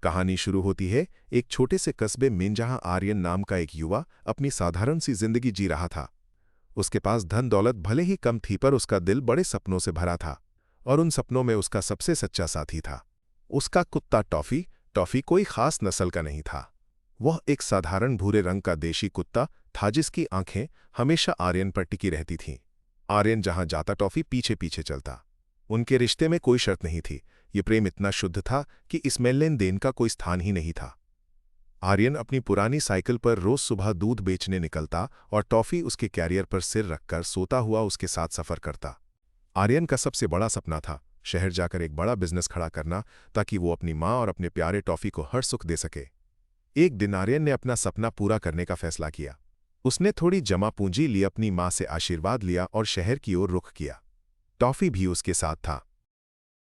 कहानी शुरू होती है एक छोटे से कस्बे में जहां आर्यन नाम का एक युवा अपनी साधारण सी जिंदगी जी रहा था। उसके पास धन दौलत भले ही कम थी, पर उसका दिल बड़े सपनों से भरा था, और उन सपनों में उसका सबसे सच्चा साथी था उसका कुत्ता टॉफी। टॉफी कोई खास नस्ल का नहीं था। वह एक साधारण भूरे रंग का देशी कुत्ता था जिसकी आंखें हमेशा आर्यन पर टिकी रहती थीं। आर्यन जहां जाता टॉफी पीछे पीछे चलता। उनके रिश्ते में कोई शर्त नहीं थी। ये प्रेम इतना शुद्ध था कि इसमें लेन देन का कोई स्थान ही नहीं था। आर्यन अपनी पुरानी साइकिल पर रोज सुबह दूध बेचने निकलता और टॉफी उसके कैरियर पर सिर रखकर सोता हुआ उसके साथ सफर करता। आर्यन का सबसे बड़ा सपना था शहर जाकर एक बड़ा बिजनेस खड़ा करना, ताकि वो अपनी माँ और अपने प्यारे टॉफी को हर सुख दे सके। एक दिन आर्यन ने अपना सपना पूरा करने का फैसला किया। उसने थोड़ी जमा पूंजी ली, अपनी माँ से आशीर्वाद लिया और शहर की ओर रुख किया। टॉफी भी उसके साथ था।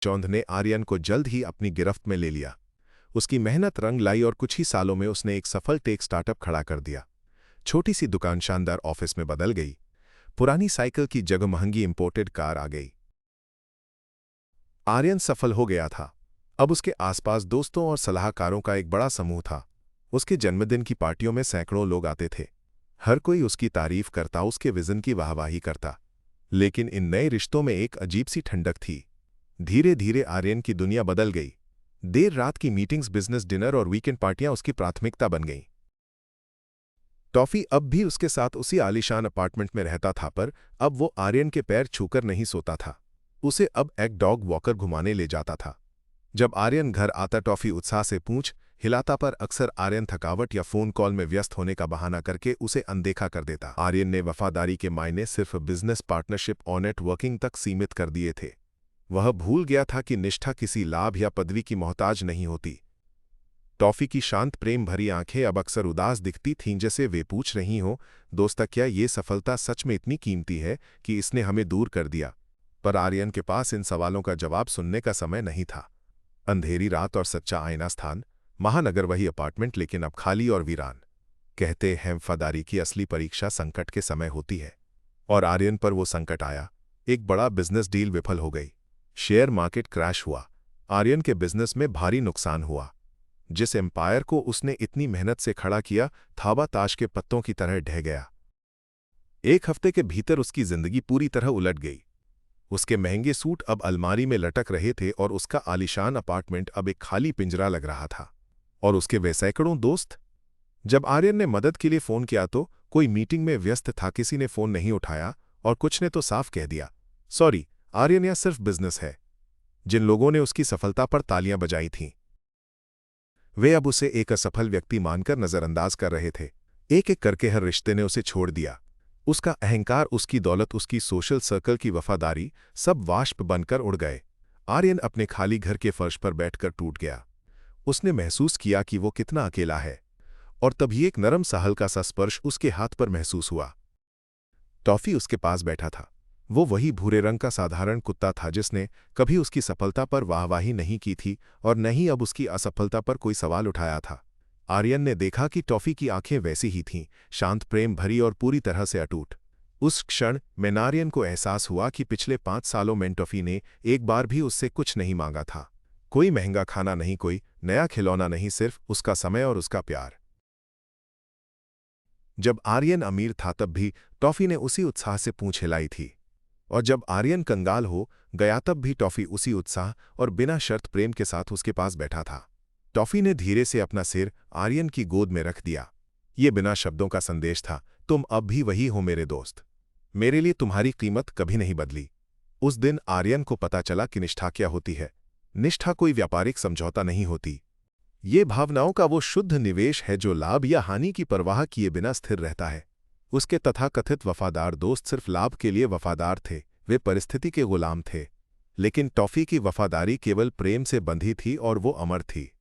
चौंध ने आर्यन को जल्द ही अपनी गिरफ्त में ले लिया। उसकी मेहनत रंग लाई और कुछ ही सालों में उसने एक सफल टेक स्टार्टअप खड़ा कर दिया। छोटी सी दुकान शानदार ऑफिस में बदल गई। पुरानी साइकिल की जगह महंगी इंपोर्टेड कार आ गई। आर्यन सफल हो गया था। अब उसके आसपास दोस्तों और सलाहकारों का एक बड़ा समूह था। उसके जन्मदिन की पार्टियों में सैकड़ों लोग आते थे। हर कोई उसकी तारीफ करता, उसके विजन की वाहवाही करता। लेकिन इन नए रिश्तों में एक अजीब सी ठंडक थी। धीरे धीरे आर्यन की दुनिया बदल गई। देर रात की मीटिंग्स, बिजनेस डिनर और वीकेंड पार्टियां उसकी प्राथमिकता बन गईं। टॉफी अब भी उसके साथ उसी आलीशान अपार्टमेंट में रहता था, पर अब वो आर्यन के पैर छूकर नहीं सोता था। उसे अब एक डॉग वॉकर घुमाने ले जाता था। जब आर्यन घर आता, टॉफी उत्साह से पूंछ हिलाता, पर अक्सर आर्यन थकावट या फोन कॉल में व्यस्त होने का बहाना करके उसे अनदेखा कर देता। आर्यन ने वफादारी के मायने सिर्फ बिजनेस पार्टनरशिप और नेटवर्किंग तक सीमित कर दिए थे। वह भूल गया था कि निष्ठा किसी लाभ या पदवी की मोहताज नहीं होती। टॉफी की शांत प्रेम भरी आंखें अब अक्सर उदास दिखती थीं, जैसे वे पूछ रही हों, दोस्ता, क्या ये सफलता सच में इतनी कीमती है कि इसने हमें दूर कर दिया? पर आर्यन के पास इन सवालों का जवाब सुनने का समय नहीं था। अंधेरी रात और सच्चा आईना स्थान, महानगर वही अपार्टमेंट, लेकिन अब खाली और वीरान। कहते हैं वफादारी की असली परीक्षा संकट के समय होती है, और आर्यन पर वो संकट आया। एक बड़ा बिजनेस डील विफल हो गई। शेयर मार्केट क्रैश हुआ। आर्यन के बिजनेस में भारी नुकसान हुआ। जिस एम्पायर को उसने इतनी मेहनत से खड़ा किया, थाबा ताश के पत्तों की तरह ढह गया। एक हफ्ते के भीतर उसकी जिंदगी पूरी तरह उलट गई। उसके महंगे सूट अब अलमारी में लटक रहे थे और उसका आलीशान अपार्टमेंट अब एक खाली पिंजरा लग रहा था। और उसके वे सैकड़ों दोस्त। जब आर्यन ने मदद के लिए फोन किया तो कोई मीटिंग में व्यस्त था, किसी ने फोन नहीं उठाया और कुछ ने तो साफ कह दिया, सॉरी आर्यन, यह सिर्फ बिजनेस है। जिन लोगों ने उसकी सफलता पर तालियां बजाई थीं, वे अब उसे एक असफल व्यक्ति मानकर नजरअंदाज कर रहे थे। एक एक करके हर रिश्ते ने उसे छोड़ दिया। उसका अहंकार, उसकी दौलत, उसकी सोशल सर्कल की वफादारी, सब वाष्प बनकर उड़ गए। आर्यन अपने खाली घर के फर्श पर बैठकर टूट गया। उसने महसूस किया कि वो कितना अकेला है, और तभी एक नरम सा हल्का सा स्पर्श उसके हाथ पर महसूस हुआ। टॉफी उसके पास बैठा था। वो वही भूरे रंग का साधारण कुत्ता था जिसने कभी उसकी सफलता पर वाहवाही नहीं की थी और न ही अब उसकी असफलता पर कोई सवाल उठाया था। आर्यन ने देखा कि टॉफी की आंखें वैसी ही थीं, शांत, प्रेम भरी और पूरी तरह से अटूट। उस क्षण में आर्यन को एहसास हुआ कि पिछले 5 सालों में टॉफी ने एक बार भी उससे कुछ नहीं मांगा था। कोई महंगा खाना नहीं, कोई नया खिलौना नहीं, सिर्फ उसका समय और उसका प्यार। जब आर्यन अमीर था तब भी टॉफी ने उसी उत्साह से पूंछ हिलाई थी, और जब आर्यन कंगाल हो गया तब भी टॉफी उसी उत्साह और बिना शर्त प्रेम के साथ उसके पास बैठा था। टॉफी ने धीरे से अपना सिर आर्यन की गोद में रख दिया। ये बिना शब्दों का संदेश था, तुम अब भी वही हो मेरे दोस्त। मेरे लिए तुम्हारी कीमत कभी नहीं बदली। उस दिन आर्यन को पता चला कि निष्ठा क्या होती है। निष्ठा कोई व्यापारिक समझौता नहीं होती। ये भावनाओं का वो शुद्ध निवेश है जो लाभ या हानि की परवाह किए बिना स्थिर रहता है। उसके तथाकथित वफादार दोस्त सिर्फ लाभ के लिए वफादार थे, वे परिस्थिति के गुलाम थे। लेकिन टॉफी की वफादारी केवल प्रेम से बंधी थी और वो अमर थी।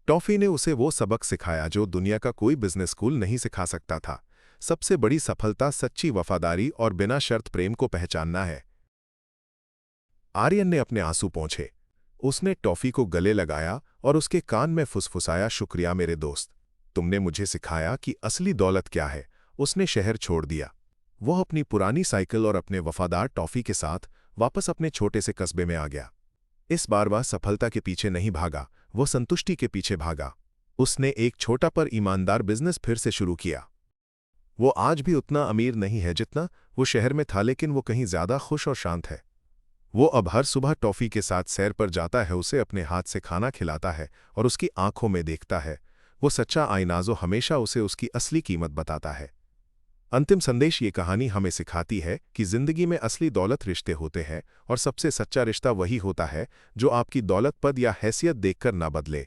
टॉफी ने उसे वो सबक सिखाया जो दुनिया का कोई बिजनेस स्कूल नहीं सिखा सकता था। सबसे बड़ी सफलता सच्ची वफादारी और बिना शर्त प्रेम को पहचानना है। आर्यन ने अपने आंसू पोंछे। उसने टॉफी को गले लगाया और उसके कान में फुसफुसाया, शुक्रिया मेरे दोस्त, तुमने मुझे सिखाया कि असली दौलत क्या है। उसने शहर छोड़ दिया। वह अपनी पुरानी साइकिल और अपने वफादार टॉफी के साथ वापस अपने छोटे से कस्बे में आ गया। इस बार वह सफलता के पीछे नहीं भागा, वो संतुष्टि के पीछे भागा। उसने एक छोटा पर ईमानदार बिजनेस फिर से शुरू किया। वो आज भी उतना अमीर नहीं है जितना वो शहर में था, लेकिन वो कहीं ज्यादा खुश और शांत है। वो अब हर सुबह टॉफी के साथ सैर पर जाता है, उसे अपने हाथ से खाना खिलाता है और उसकी आंखों में देखता है। वो सच्चा आईनाज़ो हमेशा उसे उसकी असली कीमत बताता है। अंतिम संदेश ये कहानी हमें सिखाती है कि जिंदगी में असली दौलत रिश्ते होते हैं और सबसे सच्चा रिश्ता वही होता है जो आपकी दौलत, पद या हैसियत देखकर ना बदले।